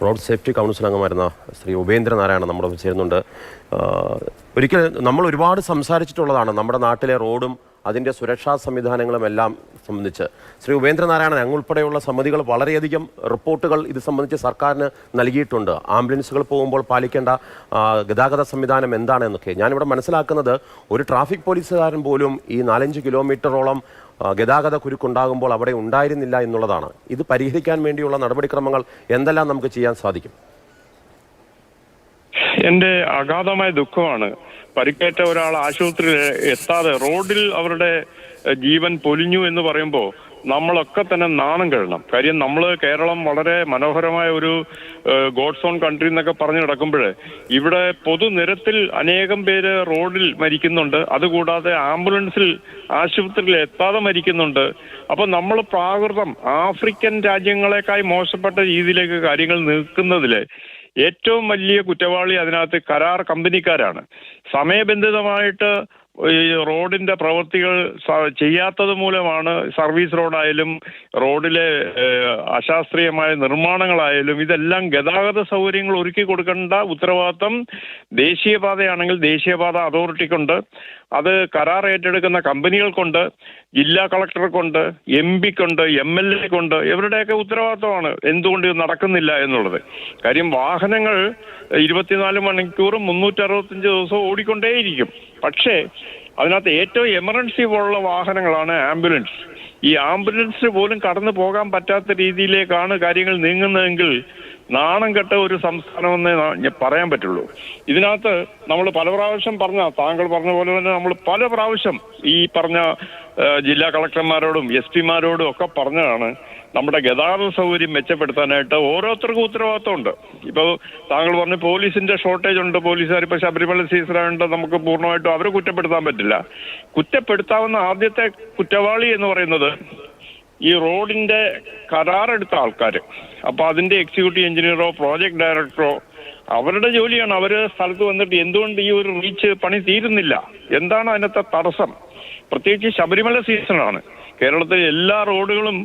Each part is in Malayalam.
റോഡ് സേഫ്റ്റി കൗൺസിൽ അംഗമായിരുന്ന ശ്രീ ഉപേന്ദ്രനാരായണൻ നമ്മുടെ ചേരുന്നുണ്ട്. ഒരിക്കൽ നമ്മൾ ഒരുപാട് സംസാരിച്ചിട്ടുള്ളതാണ് നമ്മുടെ നാട്ടിലെ റോഡും അതിൻ്റെ സുരക്ഷാ സംവിധാനങ്ങളും എല്ലാം സംബന്ധിച്ച്. ശ്രീ ഉപേന്ദ്രനാരായണൻ അങ്ങുൾപ്പെടെയുള്ള സമിതികൾ വളരെയധികം റിപ്പോർട്ടുകൾ ഇത് സംബന്ധിച്ച് സർക്കാരിന് നൽകിയിട്ടുണ്ട്. ആംബുലൻസുകൾ പോകുമ്പോൾ പാലിക്കേണ്ട ഗതാഗത സംവിധാനം എന്താണെന്നൊക്കെ. ഞാനിവിടെ മനസ്സിലാക്കുന്നത് ഒരു ട്രാഫിക് പോലീസുകാരൻ പോലും ഈ 4-5 കിലോമീറ്ററോളം ഗതാഗത കുരുക്കുണ്ടാകുമ്പോൾ അവിടെ ഉണ്ടായിരുന്നില്ല എന്നുള്ളതാണ്. ഇത് പരിഹരിക്കാൻ വേണ്ടിയുള്ള നടപടിക്രമങ്ങൾ എന്തെല്ലാം നമുക്ക് ചെയ്യാൻ സാധിക്കും? എന്റെ അഗാധമായ ദുഃഖമാണ്. പരിക്കേറ്റ ഒരാൾ ആശുപത്രിയിൽ എത്താതെ റോഡിൽ അവരുടെ ജീവൻ പൊലിഞ്ഞു എന്ന് പറയുമ്പോൾ നമ്മളൊക്കെ തന്നെ നാണം കെടണം. കാര്യം നമ്മൾ കേരളം വളരെ മനോഹരമായ ഒരു ഗോഡ്സ് ഓൺ കൺട്രി എന്നൊക്കെ പറഞ്ഞു കിടക്കുമ്പോൾ ഇവിടെ പൊതുനിരത്തിൽ അനേകം പേര് റോഡിൽ മരിക്കുന്നുണ്ട്. അതുകൂടാതെ ആംബുലൻസിൽ ആശുപത്രിയിൽ എത്താതെ മരിക്കുന്നുണ്ട്. അപ്പൊ നമ്മൾ പ്രാകൃതം ആഫ്രിക്കൻ രാജ്യങ്ങളെക്കായി മോശപ്പെട്ട രീതിയിലേക്ക് കാര്യങ്ങൾ നീക്കുന്നതില് ഏറ്റവും വലിയ കുറ്റവാളി അതിനകത്ത് കരാർ കമ്പനിക്കാരാണ്. സമയബന്ധിതമായിട്ട് ഈ റോഡിന്റെ പ്രവൃത്തികൾ ചെയ്യാത്തത് മൂലമാണ് സർവീസ് റോഡായാലും റോഡിലെ അശാസ്ത്രീയമായ നിർമ്മാണങ്ങളായാലും ഇതെല്ലാം ഗതാഗത സൗകര്യങ്ങൾ ഒരുക്കി കൊടുക്കേണ്ട ഉത്തരവാദിത്തം ദേശീയപാതയാണെങ്കിൽ ദേശീയപാത അതോറിറ്റിക്കുണ്ട്, അത് കരാർ ഏറ്റെടുക്കുന്ന കമ്പനികൾക്കുണ്ട്, ജില്ലാ കളക്ടർക്കുണ്ട്, MP-ക്കുണ്ട്, MLA-ക്കുണ്ട്. ഇവരുടെയൊക്കെ ഉത്തരവാദിത്തമാണ് എന്തുകൊണ്ട് ഇത് നടക്കുന്നില്ല എന്നുള്ളത്. കാര്യം വാഹനങ്ങൾ 24 മണിക്കൂറും 365 ദിവസവും ഓടിക്കൊണ്ടേയിരിക്കും. പക്ഷേ അതിനകത്ത് ഏറ്റവും എമർജൻസി പോലുള്ള വാഹനങ്ങളാണ് ആംബുലൻസ്. ഈ ആംബുലൻസ് പോലും കടന്നു പോകാൻ പറ്റാത്ത രീതിയിലേക്കാണ് കാര്യങ്ങൾ നീങ്ങുന്നതെങ്കിൽ നാണം കെട്ട ഒരു സംസ്ഥാനമെന്നേ പറയാൻ പറ്റുള്ളൂ. ഇതിനകത്ത് നമ്മൾ പല പ്രാവശ്യം താങ്കൾ പറഞ്ഞ പോലെ തന്നെ നമ്മൾ പല പ്രാവശ്യം ഈ പറഞ്ഞ ജില്ലാ കളക്ടർമാരോടും SP-മാരോടും ഒക്കെ പറഞ്ഞതാണ് നമ്മുടെ ഗതാഗത സൗകര്യം മെച്ചപ്പെടുത്താനായിട്ട് ഓരോരുത്തർക്കും ഉത്തരവാദിത്തമുണ്ട്. ഇപ്പോൾ താങ്കൾ പറഞ്ഞ പോലീസിന്റെ ഷോർട്ടേജ് ഉണ്ട്. പോലീസുകാർ ഇപ്പോൾ ശബരിമല സീസണായിട്ട് നമുക്ക് പൂർണ്ണമായിട്ടും അവരെ കുറ്റപ്പെടുത്താൻ പറ്റില്ല. കുറ്റപ്പെടുത്താവുന്ന ആദ്യത്തെ കുറ്റവാളി എന്ന് പറയുന്നത് ഈ റോഡിന്റെ കരാറെടുത്ത ആൾക്കാർ. അപ്പൊ അതിന്റെ എക്സിക്യൂട്ടീവ് എഞ്ചിനീയറോ പ്രോജക്ട് ഡയറക്ടറോ അവരുടെ ജോലിയാണ്. അവര് സ്ഥലത്ത് വന്നിട്ട് എന്തുകൊണ്ട് ഈ ഒരു റീച്ച് പണി തീരുന്നില്ല, എന്താണ് അതിനകത്തെ തടസ്സം? പ്രത്യേകിച്ച് ശബരിമല സീസണാണ്. കേരളത്തിലെ എല്ലാ റോഡുകളും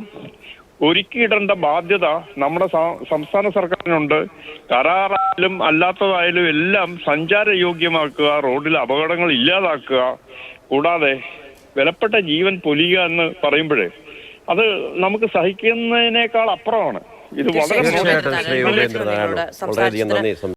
ഒരുക്കിയിടേണ്ട ബാധ്യത നമ്മുടെ സംസ്ഥാന സർക്കാരിനുണ്ട്. കരാറായാലും അല്ലാത്തതായാലും എല്ലാം സഞ്ചാരയോഗ്യമാക്കുക, റോഡിൽ അപകടങ്ങൾ ഇല്ലാതാക്കുക. കൂടാതെ വിലപ്പെട്ട ജീവൻ പൊലിയുക എന്ന് പറയുമ്പോഴേ അത് നമുക്ക് സഹിക്കുന്നതിനേക്കാൾ അപ്പുറമാണ്. ഇത് വളരെ